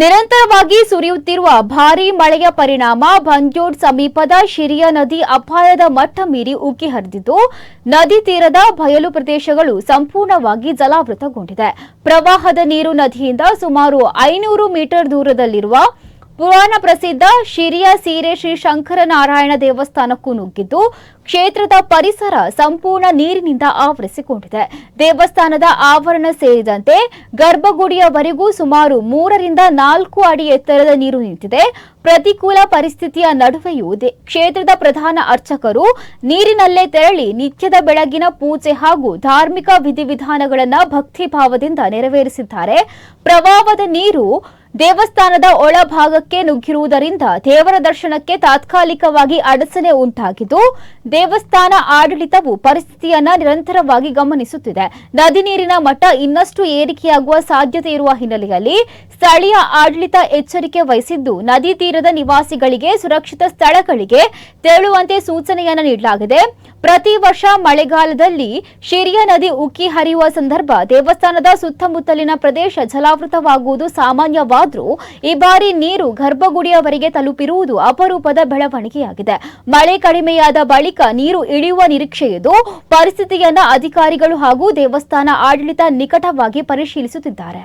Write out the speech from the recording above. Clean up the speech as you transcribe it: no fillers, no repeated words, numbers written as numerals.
ನಿರಂತರವಾಗಿ ಸುರಿಯುತ್ತಿರುವ ಭಾರೀ ಮಳೆಯ ಪರಿಣಾಮ ಬಂಜೋಡ್ ಸಮೀಪದ ಶಿರಿಯ ನದಿ ಅಪಾಯದ ಮಟ್ಟ ಮೀರಿ ಉಕ್ಕಿ ಹರಿದಿದ್ದು ನದಿ ತೀರದ ಬಯಲು ಪ್ರದೇಶಗಳು ಸಂಪೂರ್ಣವಾಗಿ ಜಲಾವೃತಗೊಂಡಿದೆ. ಪ್ರವಾಹದ ನೀರು ನದಿಯಿಂದ ಸುಮಾರು 500 ಮೀಟರ್ ದೂರದಲ್ಲಿರುವ ಪುರಾಣ ಪ್ರಸಿದ್ಧ ಶಿರಿಯ ಸೀರೆ ಶ್ರೀ ಶಂಕರನಾರಾಯಣ ದೇವಸ್ಥಾನಕ್ಕೂ ನುಗ್ಗಿದ್ದು ಕ್ಷೇತ್ರದ ಪರಿಸರ ಸಂಪೂರ್ಣ ನೀರಿನಿಂದ ಆವರಿಸಿಕೊಂಡಿದೆ. ದೇವಸ್ಥಾನದ ಆವರಣ ಸೇರಿದಂತೆ ಗರ್ಭಗುಡಿಯವರೆಗೂ ಸುಮಾರು 3 ರಿಂದ 4 ಅಡಿ ಎತ್ತರದ ನೀರು ನಿಂತಿದೆ. ಪ್ರತಿಕೂಲ ಪರಿಸ್ಥಿತಿಯ ನಡುವೆಯೂ ಕ್ಷೇತ್ರದ ಪ್ರಧಾನ ಅರ್ಚಕರು ನೀರಿನಲ್ಲೇ ತೆರಳಿ ನಿತ್ಯದ ಬೆಳಗಿನ ಪೂಜೆ ಹಾಗೂ ಧಾರ್ಮಿಕ ವಿಧಿವಿಧಾನಗಳನ್ನು ಭಕ್ತಿಭಾವದಿಂದ ನೆರವೇರಿಸಿದ್ದಾರೆ. ಪ್ರವಾಹದ ನೀರು ದೇವಸ್ಥಾನದ ಒಳಭಾಗಕ್ಕೆ ನುಗ್ಗಿರುವುದರಿಂದ ದೇವರ ದರ್ಶನಕ್ಕೆ ತಾತ್ಕಾಲಿಕವಾಗಿ ಅಡಚಣೆ ಉಂಟಾಗಿದ್ದು ದೇವಸ್ಥಾನ ಆಡಳಿತವು ಪರಿಸ್ಥಿತಿಯನ್ನ ನಿರಂತರವಾಗಿ ಗಮನಿಸುತ್ತಿದೆ. ನದಿ ನೀರಿನ ಮಟ್ಟ ಇನ್ನಷ್ಟು ಏರಿಕೆಯಾಗುವ ಸಾಧ್ಯತೆ ಇರುವ ಹಿನ್ನೆಲೆಯಲ್ಲಿ ಸ್ಥಳೀಯ ಆಡಳಿತ ಎಚ್ಚರಿಕೆ ವಹಿಸಿದ್ದು ನದಿ ತೀರದ ನಿವಾಸಿಗಳಿಗೆ ಸುರಕ್ಷಿತ ಸ್ಥಳಗಳಿಗೆ ತೆರಳುವಂತೆ ಸೂಚನೆಯನ್ನು ನೀಡಲಾಗಿದೆ. ಪ್ರತಿ ವರ್ಷ ಮಳೆಗಾಲದಲ್ಲಿ ಶಿರಿಯ ನದಿ ಉಕ್ಕಿ ಹರಿಯುವ ಸಂದರ್ಭ ದೇವಸ್ಥಾನದ ಸುತ್ತಮುತ್ತಲಿನ ಪ್ರದೇಶ ಜಲಾವೃತವಾಗುವುದು ಸಾಮಾನ್ಯವಾದರೂ ಈ ಬಾರಿ ನೀರು ಗರ್ಭಗುಡಿಯವರೆಗೆ ತಲುಪಿರುವುದು ಅಪರೂಪದ ಬೆಳವಣಿಗೆಯಾಗಿದೆ. ಮಳೆ ಕಡಿಮೆಯಾದ ಬಳಿಕ ನೀರು ಇಳಿಯುವ ನಿರೀಕ್ಷೆಯಿದ್ದು ಪರಿಸ್ಥಿತಿಯನ್ನು ಅಧಿಕಾರಿಗಳು ಹಾಗೂ ದೇವಸ್ಥಾನ ಆಡಳಿತ ನಿಕಟವಾಗಿ ಪರಿಶೀಲಿಸುತ್ತಿದ್ದಾರೆ.